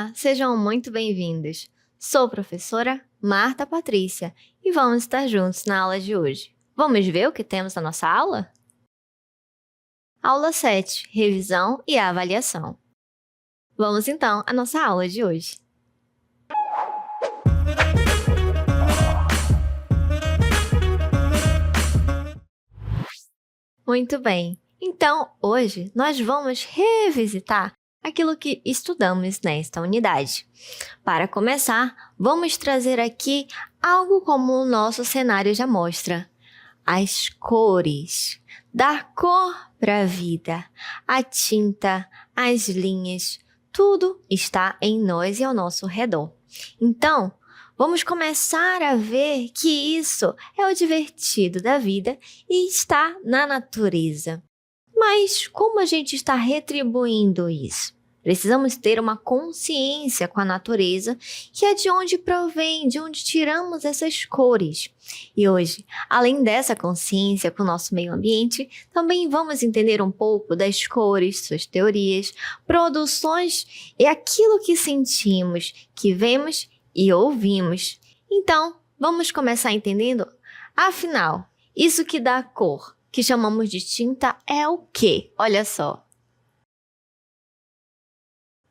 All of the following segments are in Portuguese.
Olá, sejam muito bem-vindos. Sou a professora Marta Patrícia e vamos estar juntos na aula de hoje. Vamos ver o que temos na nossa aula? Aula 7, revisão e avaliação. Vamos então à nossa aula de hoje. Muito bem, então hoje nós vamos revisitar aquilo que estudamos nesta unidade. Para começar, vamos trazer aqui algo como o nosso cenário já mostra. As cores, dar cor para a vida, a tinta, as linhas, tudo está em nós e ao nosso redor. Então, vamos começar a ver que isso é o divertido da vida e está na natureza. Mas como a gente está retribuindo isso? Precisamos ter uma consciência com a natureza, que é de onde provém, de onde tiramos essas cores. E hoje, além dessa consciência com o nosso meio ambiente, também vamos entender um pouco das cores, suas teorias, produções e aquilo que sentimos, que vemos e ouvimos. Então, vamos começar entendendo, afinal, isso que dá cor, que chamamos de tinta, é o quê? Olha só.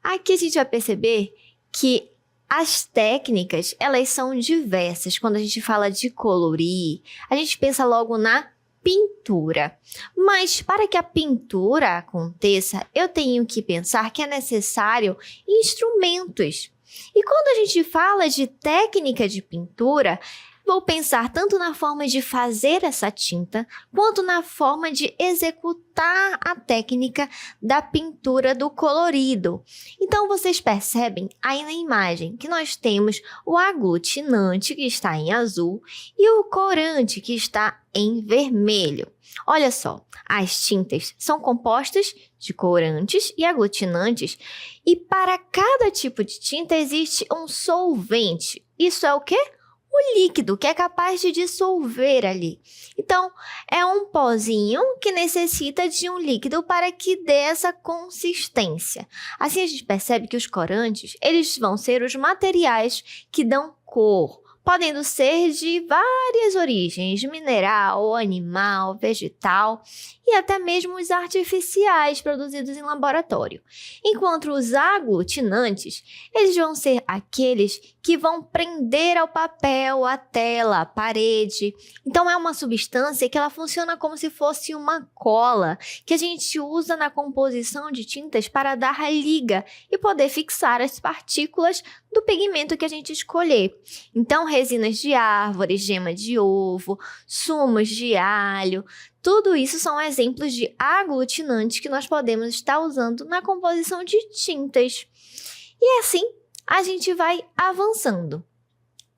Aqui a gente vai perceber que as técnicas, elas são diversas. Quando a gente fala de colorir, a gente pensa logo na pintura. Mas para que a pintura aconteça, eu tenho que pensar que é necessário instrumentos. E quando a gente fala de técnica de pintura, vou pensar tanto na forma de fazer essa tinta, quanto na forma de executar a técnica da pintura do colorido. Então, vocês percebem aí na imagem que nós temos o aglutinante, que está em azul, e o corante, que está em vermelho. Olha só, as tintas são compostas de corantes e aglutinantes, e para cada tipo de tinta existe um solvente. Isso é o quê? O líquido que é capaz de dissolver ali. Então, é um pozinho que necessita de um líquido para que dê essa consistência. Assim, a gente percebe que os corantes, eles vão ser os materiais que dão cor, podendo ser de várias origens, mineral, animal, vegetal e até mesmo os artificiais produzidos em laboratório. Enquanto os aglutinantes, eles vão ser aqueles que vão prender ao papel, à tela, à parede. Então, é uma substância que ela funciona como se fosse uma cola, que a gente usa na composição de tintas para dar a liga e poder fixar as partículas do pigmento que a gente escolher. Então, resinas de árvore, gema de ovo, sumos de alho, tudo isso são exemplos de aglutinantes que nós podemos estar usando na composição de tintas. E assim, a gente vai avançando.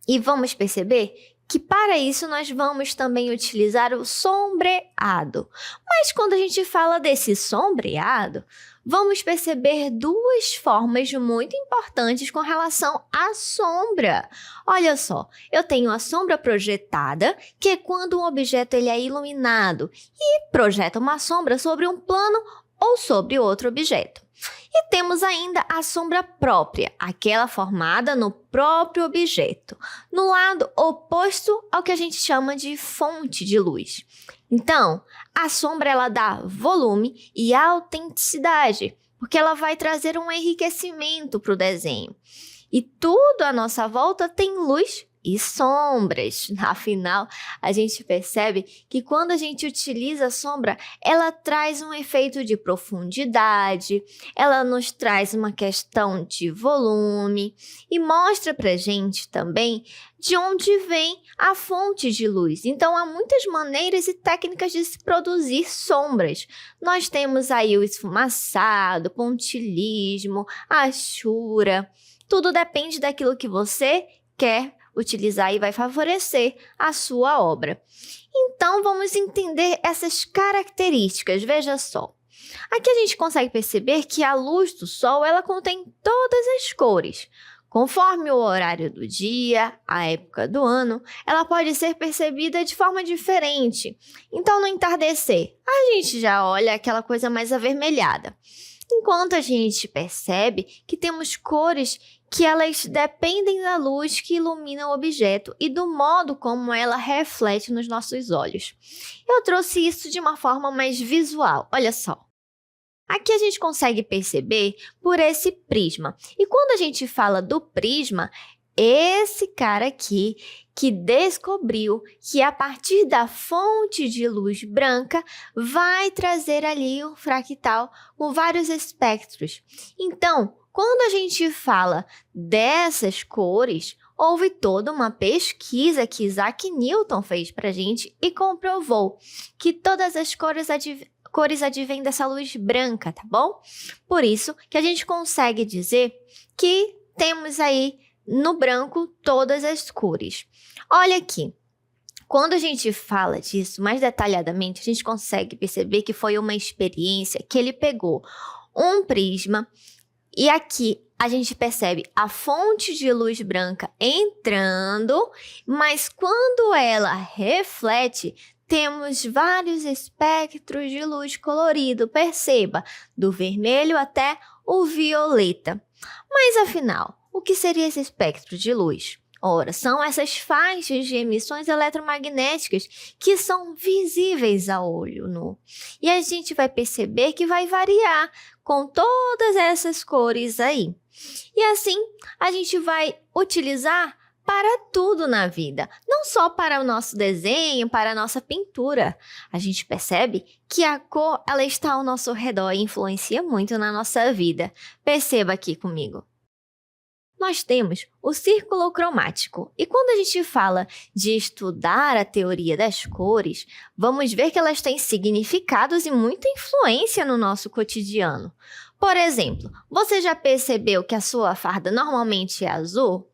E vamos perceber que para isso nós vamos também utilizar o sombreado. Mas quando a gente fala desse sombreado, vamos perceber duas formas muito importantes com relação à sombra. Olha só, eu tenho a sombra projetada, que é quando um objeto ele é iluminado e projeta uma sombra sobre um plano ou sobre outro objeto. E temos ainda a sombra própria, aquela formada no próprio objeto, no lado oposto ao que a gente chama de fonte de luz. Então, a sombra ela dá volume e autenticidade, porque ela vai trazer um enriquecimento para o desenho. E tudo à nossa volta tem luz e sombras. Afinal, a gente percebe que quando a gente utiliza a sombra, ela traz um efeito de profundidade, ela nos traz uma questão de volume e mostra pra gente também de onde vem a fonte de luz. Então, há muitas maneiras e técnicas de se produzir sombras. Nós temos aí o esfumaçado, pontilhismo, achura. Tudo depende daquilo que você quer utilizar e vai favorecer a sua obra. Então, vamos entender essas características. Veja só. Aqui a gente consegue perceber que a luz do sol ela contém todas as cores. Conforme o horário do dia, a época do ano, ela pode ser percebida de forma diferente. Então, no entardecer, a gente já olha aquela coisa mais avermelhada. Enquanto a gente percebe que temos cores que elas dependem da luz que ilumina o objeto e do modo como ela reflete nos nossos olhos. Eu trouxe isso de uma forma mais visual, olha só. Aqui a gente consegue perceber por esse prisma. E quando a gente fala do prisma, esse cara aqui que descobriu que a partir da fonte de luz branca vai trazer ali um fractal com vários espectros. Então, quando a gente fala dessas cores, houve toda uma pesquisa que Isaac Newton fez para a gente e comprovou que todas as cores advêm dessa luz branca, tá bom? Por isso que a gente consegue dizer que temos aí no branco todas as cores. Olha aqui, quando a gente fala disso mais detalhadamente, a gente consegue perceber que foi uma experiência que ele pegou um prisma e aqui a gente percebe a fonte de luz branca entrando, mas quando ela reflete, temos vários espectros de luz colorido, perceba, do vermelho até o violeta. Mas afinal, o que seria esse espectro de luz? Ora, são essas faixas de emissões eletromagnéticas que são visíveis a olho nu. E a gente vai perceber que vai variar com todas essas cores aí. E assim, a gente vai utilizar para tudo na vida, não só para o nosso desenho, para a nossa pintura. A gente percebe que a cor ela está ao nosso redor e influencia muito na nossa vida. Perceba aqui comigo. Nós temos o círculo cromático. E quando a gente fala de estudar a teoria das cores, vamos ver que elas têm significados e muita influência no nosso cotidiano. Por exemplo, você já percebeu que a sua farda normalmente é azul?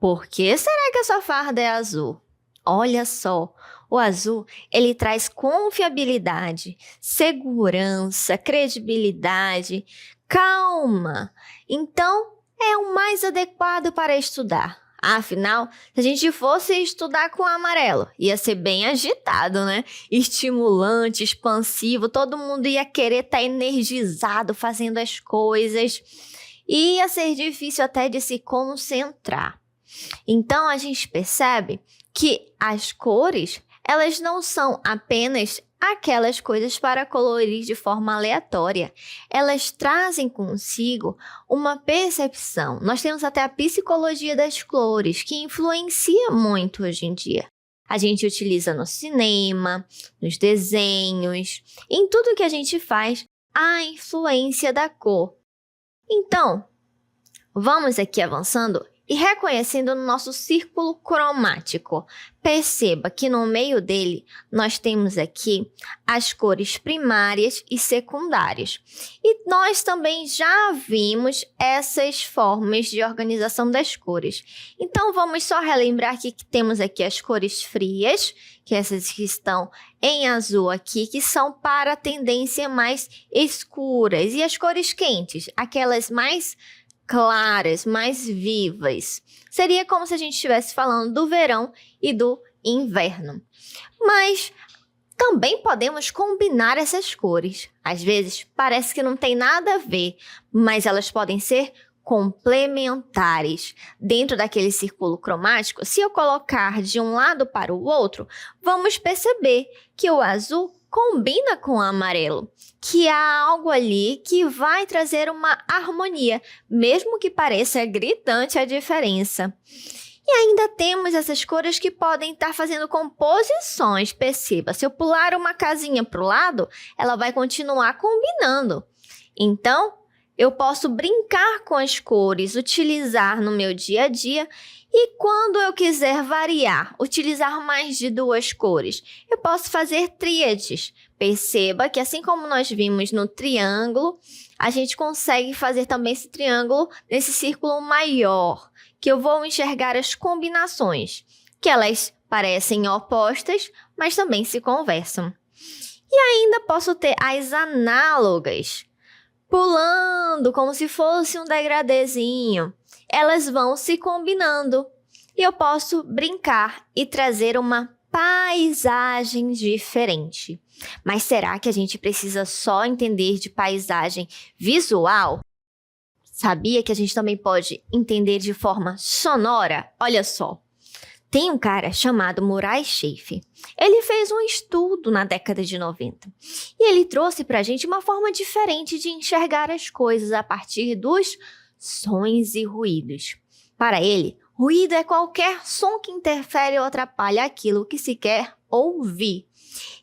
Por que será que a sua farda é azul? Olha só, o azul ele traz confiabilidade, segurança, credibilidade, calma. Então, é o mais adequado para estudar. Afinal, se a gente fosse estudar com amarelo, ia ser bem agitado, né? Estimulante, expansivo, todo mundo ia querer estar energizado fazendo as coisas. E ia ser difícil até de se concentrar. Então, a gente percebe que as cores, elas não são apenas aquelas coisas para colorir de forma aleatória. Elas trazem consigo uma percepção. Nós temos até a psicologia das cores, que influencia muito hoje em dia. A gente utiliza no cinema, nos desenhos, em tudo que a gente faz, a influência da cor. Então, vamos aqui avançando e reconhecendo no nosso círculo cromático. Perceba que no meio dele nós temos aqui as cores primárias e secundárias. E nós também já vimos essas formas de organização das cores. Então vamos só relembrar aqui que temos aqui as cores frias, que essas que estão em azul aqui, que são para tendência mais escuras. E as cores quentes, aquelas mais claras, mais vivas. Seria como se a gente estivesse falando do verão e do inverno. Mas também podemos combinar essas cores. Às vezes parece que não tem nada a ver, mas elas podem ser complementares. Dentro daquele círculo cromático, se eu colocar de um lado para o outro, vamos perceber que o azul combina com o amarelo, que há algo ali que vai trazer uma harmonia, mesmo que pareça gritante a diferença. E ainda temos essas cores que podem estar fazendo composições, perceba, se eu pular uma casinha para o lado, ela vai continuar combinando. Então, eu posso brincar com as cores, utilizar no meu dia a dia e quando eu quiser variar, utilizar mais de duas cores, eu posso fazer tríades. Perceba que assim como nós vimos no triângulo, a gente consegue fazer também esse triângulo nesse círculo maior, que eu vou enxergar as combinações, que elas parecem opostas, mas também se conversam. E ainda posso ter as análogas, pulando como se fosse um degradezinho. Elas vão se combinando e eu posso brincar e trazer uma paisagem diferente. Mas será que a gente precisa só entender de paisagem visual? Sabia que a gente também pode entender de forma sonora? Olha só. Tem um cara chamado Murray Schafer. Ele fez um estudo na década de 90 e ele trouxe para a gente uma forma diferente de enxergar as coisas a partir dos sons e ruídos. Para ele, ruído é qualquer som que interfere ou atrapalha aquilo que se quer ouvir.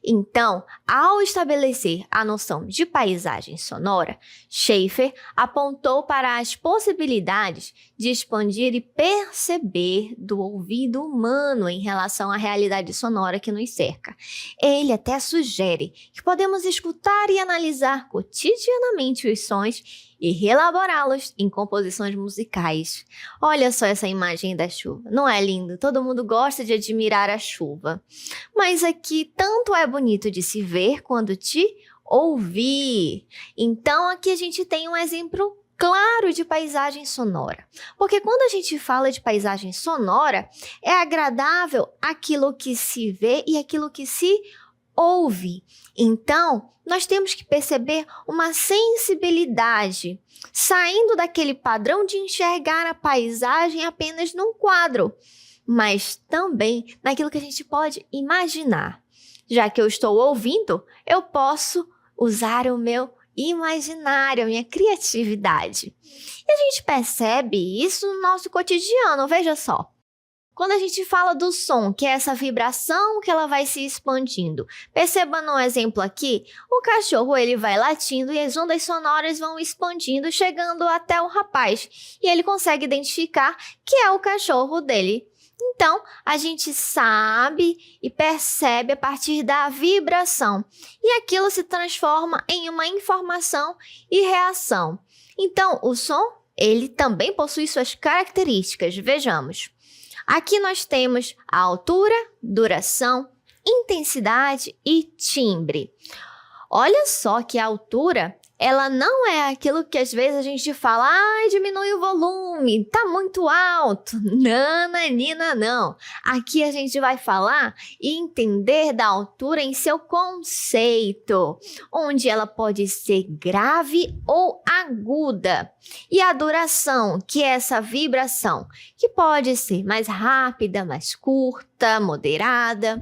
Então, ao estabelecer a noção de paisagem sonora, Schafer apontou para as possibilidades de expandir e perceber do ouvido humano em relação à realidade sonora que nos cerca. Ele até sugere que podemos escutar e analisar cotidianamente os sons e reelaborá-los em composições musicais. Olha só essa imagem da chuva, não é lindo? Todo mundo gosta de admirar a chuva. Mas aqui tanto é bonito de se ver quanto te ouvir. Então aqui a gente tem um exemplo claro de paisagem sonora. Porque quando a gente fala de paisagem sonora, é agradável aquilo que se vê e aquilo que se ouve. Então, nós temos que perceber uma sensibilidade, saindo daquele padrão de enxergar a paisagem apenas num quadro, mas também naquilo que a gente pode imaginar. Já que eu estou ouvindo, eu posso usar o meu imaginário, a minha criatividade. E a gente percebe isso no nosso cotidiano, veja só. Quando a gente fala do som, que é essa vibração que ela vai se expandindo. Perceba no exemplo aqui, o cachorro ele vai latindo e as ondas sonoras vão expandindo, chegando até o rapaz. E ele consegue identificar que é o cachorro dele. Então, a gente sabe e percebe a partir da vibração. E aquilo se transforma em uma informação e reação. Então, o som, ele também possui suas características. Vejamos. Aqui nós temos a altura, duração, intensidade e timbre. Olha só que a altura, ela não é aquilo que às vezes a gente fala, diminui o volume, tá muito alto. Não, Nanina, não. Aqui a gente vai falar e entender da altura em seu conceito, onde ela pode ser grave ou aguda. E a duração, que é essa vibração, que pode ser mais rápida, mais curta, moderada.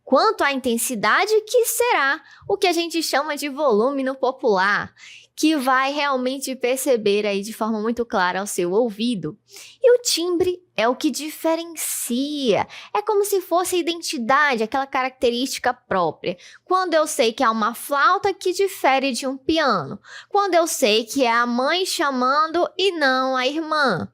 Quanto à intensidade, que será o que a gente chama de volume no popular, que vai realmente perceber aí de forma muito clara ao seu ouvido. E o timbre é o que diferencia, é como se fosse a identidade, aquela característica própria. Quando eu sei que há uma flauta que difere de um piano, quando eu sei que é a mãe chamando e não a irmã.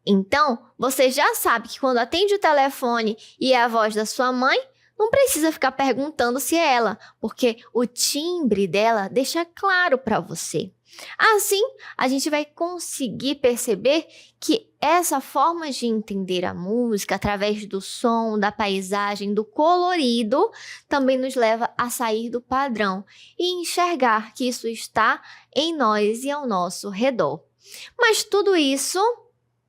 Então, você já sabe que quando atende o telefone e é a voz da sua mãe, não precisa ficar perguntando se é ela, porque o timbre dela deixa claro para você. Assim, a gente vai conseguir perceber que essa forma de entender a música através do som, da paisagem, do colorido, também nos leva a sair do padrão e enxergar que isso está em nós e ao nosso redor. Mas tudo isso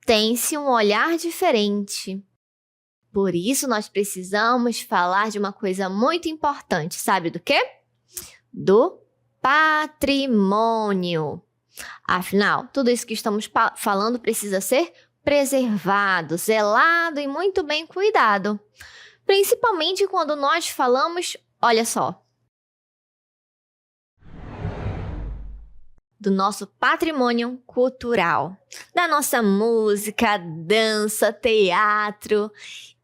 tem-se um olhar diferente. Por isso, nós precisamos falar de uma coisa muito importante, sabe do quê? Do patrimônio. Afinal, tudo isso que estamos falando precisa ser preservado, zelado e muito bem cuidado. Principalmente quando nós falamos, olha só, do nosso patrimônio cultural, da nossa música, dança, teatro.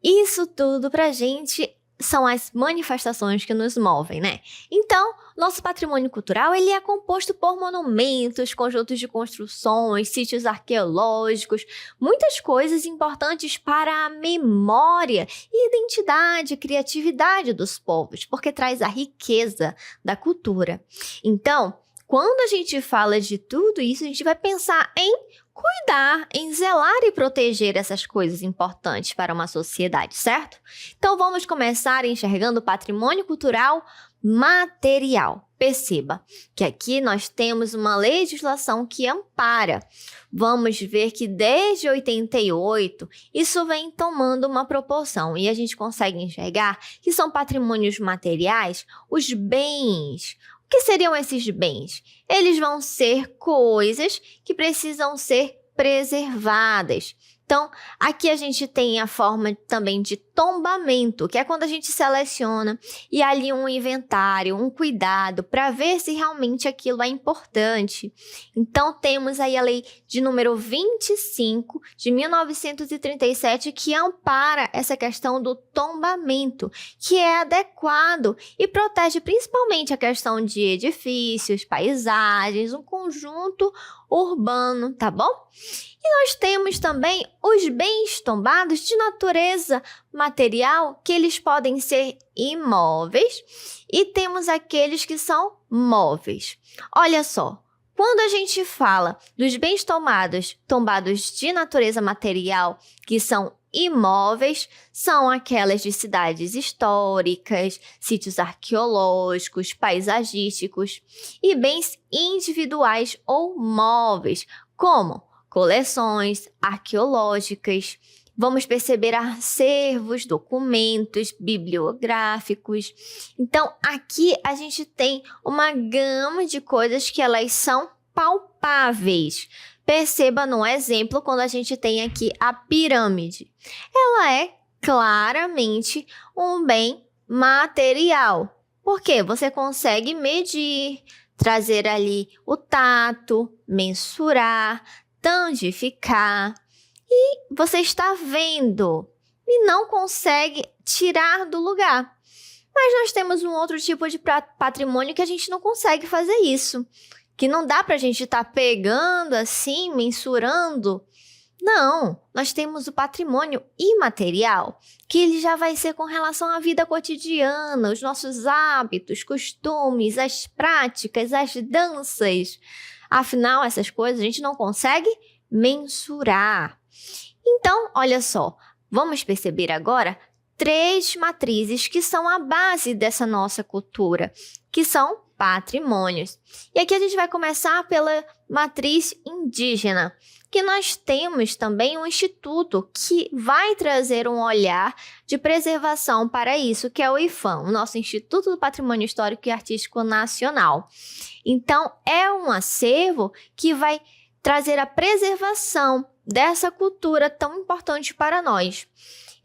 Isso tudo pra gente são as manifestações que nos movem, né? Então, nosso patrimônio cultural ele é composto por monumentos, conjuntos de construções, sítios arqueológicos, muitas coisas importantes para a memória e identidade e criatividade dos povos, porque traz a riqueza da cultura. Então, quando a gente fala de tudo isso, a gente vai pensar em cuidar, em zelar e proteger essas coisas importantes para uma sociedade, certo? Então vamos começar enxergando o patrimônio cultural material. Perceba que aqui nós temos uma legislação que ampara. Vamos ver que desde 88 isso vem tomando uma proporção e a gente consegue enxergar que são patrimônios materiais os bens. O que seriam esses bens? Eles vão ser coisas que precisam ser preservadas. Então, aqui a gente tem a forma também de tombamento, que é quando a gente seleciona e ali um inventário, um cuidado para ver se realmente aquilo é importante. Então, temos aí a lei de número 25 de 1937 que ampara essa questão do tombamento, que é adequado e protege principalmente a questão de edifícios, paisagens, um conjunto urbano, tá bom? E nós temos também os bens tombados de natureza material, que eles podem ser imóveis, e temos aqueles que são móveis. Olha só, quando a gente fala dos bens tombados de natureza material, que são imóveis, são aquelas de cidades históricas, sítios arqueológicos, paisagísticos, e bens individuais ou móveis, como coleções arqueológicas. Vamos perceber acervos, documentos bibliográficos. Então, aqui a gente tem uma gama de coisas que elas são palpáveis. Perceba no exemplo quando a gente tem aqui a pirâmide. Ela é claramente um bem material. Por quê? Você consegue medir, trazer ali o tato, mensurar, tangificar, e você está vendo e não consegue tirar do lugar. Mas nós temos um outro tipo de patrimônio que a gente não consegue fazer isso, que não dá para a gente estar pegando assim, mensurando. Não, nós temos o patrimônio imaterial, que ele já vai ser com relação à vida cotidiana, os nossos hábitos, costumes, as práticas, as danças. Afinal, essas coisas a gente não consegue mensurar. Então, olha só, vamos perceber agora 3 matrizes que são a base dessa nossa cultura, que são patrimônios. E aqui a gente vai começar pela matriz indígena, que nós temos também um instituto que vai trazer um olhar de preservação para isso, que é o IPHAN, o nosso Instituto do Patrimônio Histórico e Artístico Nacional. Então, é um acervo que vai trazer a preservação dessa cultura tão importante para nós.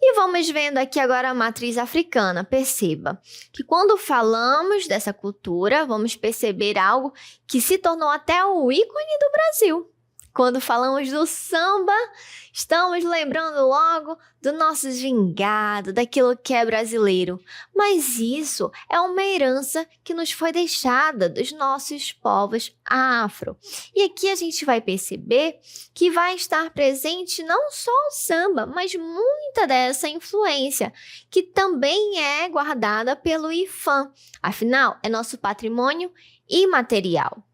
E vamos vendo aqui agora a matriz africana. Perceba que quando falamos dessa cultura, vamos perceber algo que se tornou até o ícone do Brasil. Quando falamos do samba, estamos lembrando logo do nosso gingado, daquilo que é brasileiro. Mas isso é uma herança que nos foi deixada dos nossos povos afro. E aqui a gente vai perceber que vai estar presente não só o samba, mas muita dessa influência, que também é guardada pelo IPHAN. Afinal, é nosso patrimônio imaterial.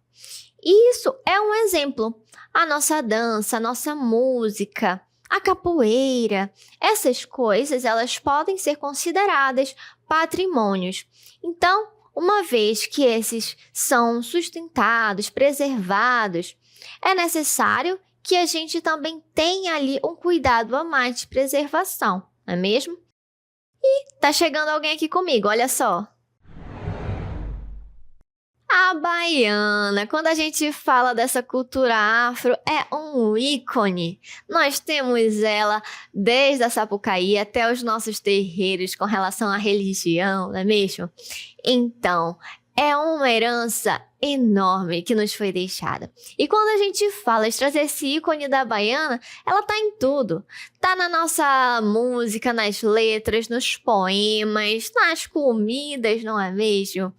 E isso é um exemplo. A nossa dança, a nossa música, a capoeira, essas coisas, elas podem ser consideradas patrimônios. Então, uma vez que esses são sustentados, preservados, é necessário que a gente também tenha ali um cuidado a mais de preservação, não é mesmo? E tá chegando alguém aqui comigo, olha só. A baiana, quando a gente fala dessa cultura afro, é um ícone. Nós temos ela desde a Sapucaí até os nossos terreiros com relação à religião, não é mesmo? Então, é uma herança enorme que nos foi deixada. E quando a gente fala de trazer esse ícone da baiana, ela tá em tudo. Tá na nossa música, nas letras, nos poemas, nas comidas, não é mesmo?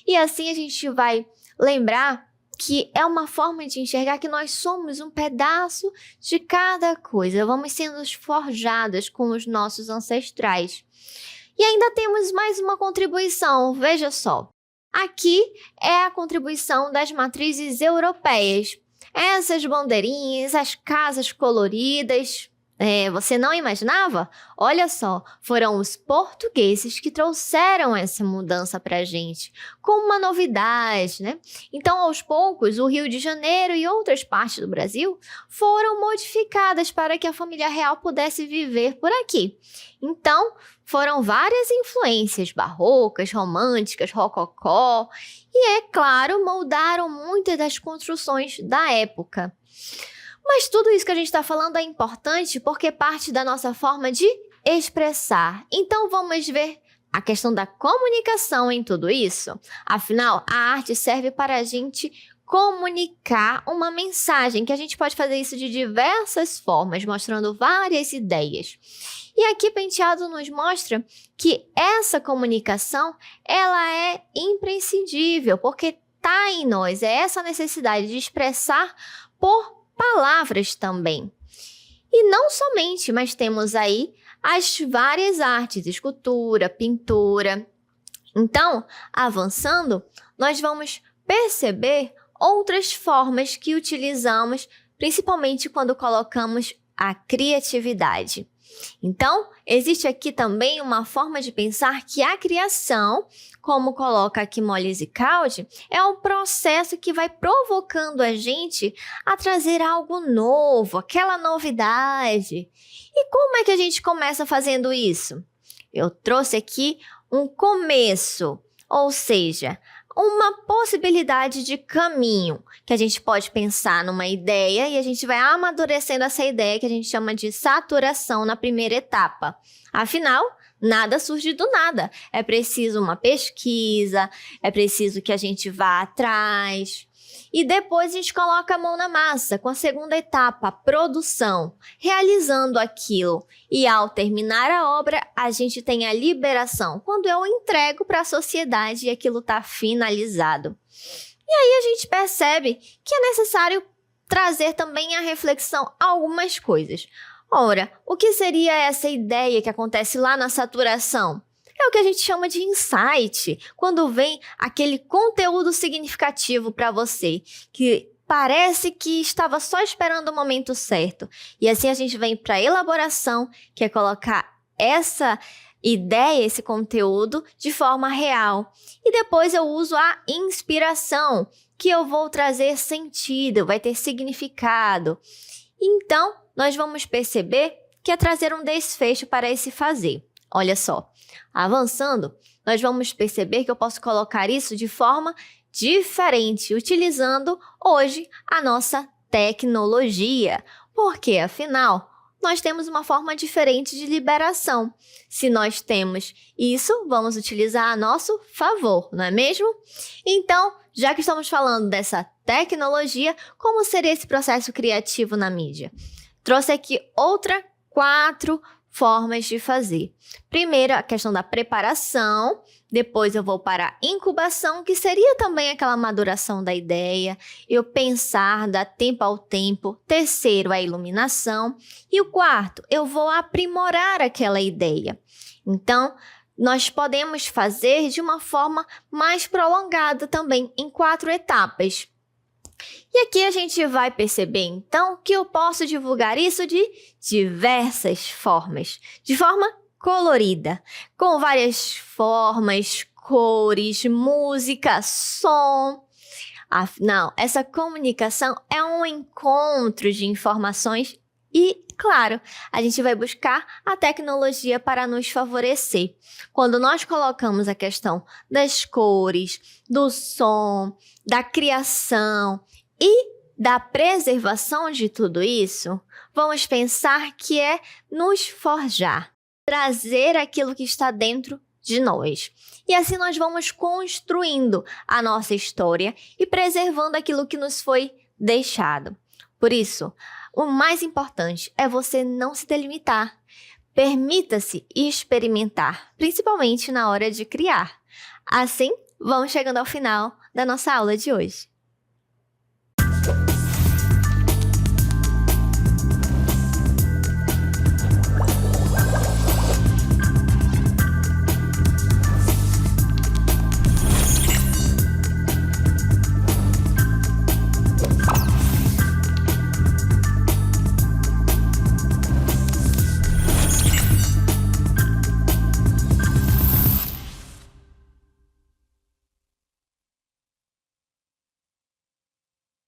E assim a gente vai lembrar que é uma forma de enxergar que nós somos um pedaço de cada coisa. Vamos sendo forjadas com os nossos ancestrais. E ainda temos mais uma contribuição, veja só. Aqui é a contribuição das matrizes europeias. Essas bandeirinhas, as casas coloridas, você não imaginava? Olha só, foram os portugueses que trouxeram essa mudança para a gente, como uma novidade, né? Então, aos poucos, o Rio de Janeiro e outras partes do Brasil foram modificadas para que a família real pudesse viver por aqui. Então, foram várias influências barrocas, românticas, rococó e, é claro, moldaram muitas das construções da época. Mas tudo isso que a gente está falando é importante porque parte da nossa forma de expressar. Então, vamos ver a questão da comunicação em tudo isso. Afinal, a arte serve para a gente comunicar uma mensagem, que a gente pode fazer isso de diversas formas, mostrando várias ideias. E aqui Penteado nos mostra que essa comunicação, ela é imprescindível, porque está em nós, é essa necessidade de expressar por palavras também. E não somente, mas temos aí as várias artes, escultura, pintura. Então, avançando, nós vamos perceber outras formas que utilizamos, principalmente quando colocamos a criatividade. Então, existe aqui também uma forma de pensar que a criação, como coloca aqui Molle Zicaldi, é um processo que vai provocando a gente a trazer algo novo, aquela novidade. E como é que a gente começa fazendo isso? Eu trouxe aqui um começo, ou seja, uma possibilidade de caminho, que a gente pode pensar numa ideia e a gente vai amadurecendo essa ideia que a gente chama de saturação na primeira etapa. Afinal, nada surge do nada. É preciso uma pesquisa, é preciso que a gente vá atrás. E depois a gente coloca a mão na massa com a segunda etapa, a produção, realizando aquilo. E ao terminar a obra, a gente tem a liberação, quando eu entrego para a sociedade e aquilo está finalizado. E aí a gente percebe que é necessário trazer também a reflexão algumas coisas. Ora, o que seria essa ideia que acontece lá na saturação? É o que a gente chama de insight, quando vem aquele conteúdo significativo para você, que parece que estava só esperando o momento certo. E assim a gente vem para a elaboração, que é colocar essa ideia, esse conteúdo de forma real. E depois eu uso a inspiração, que eu vou trazer sentido, vai ter significado. Então, nós vamos perceber que é trazer um desfecho para esse fazer. Olha só, avançando, nós vamos perceber que eu posso colocar isso de forma diferente, utilizando hoje a nossa tecnologia, porque afinal, nós temos uma forma diferente de liberação. Se nós temos isso, vamos utilizar a nosso favor, não é mesmo? Então, já que estamos falando dessa tecnologia, como seria esse processo criativo na mídia? Trouxe aqui 4 formas de fazer. Primeiro, a questão da preparação, depois eu vou para a incubação, que seria também aquela maduração da ideia, eu pensar, dar tempo ao tempo. Terceiro, a iluminação. E o quarto, eu vou aprimorar aquela ideia. Então, nós podemos fazer de uma forma mais prolongada também, em 4 etapas. E aqui a gente vai perceber, então, que eu posso divulgar isso de diversas formas, de forma colorida, com várias formas, cores, música, som. Afinal, essa comunicação é um encontro de informações e, claro, a gente vai buscar a tecnologia para nos favorecer. Quando nós colocamos a questão das cores, do som, da criação e da preservação de tudo isso, vamos pensar que é nos forjar, trazer aquilo que está dentro de nós. E assim nós vamos construindo a nossa história e preservando aquilo que nos foi deixado. Por isso, o mais importante é você não se delimitar. Permita-se experimentar, principalmente na hora de criar. Assim, vamos chegando ao final da nossa aula de hoje.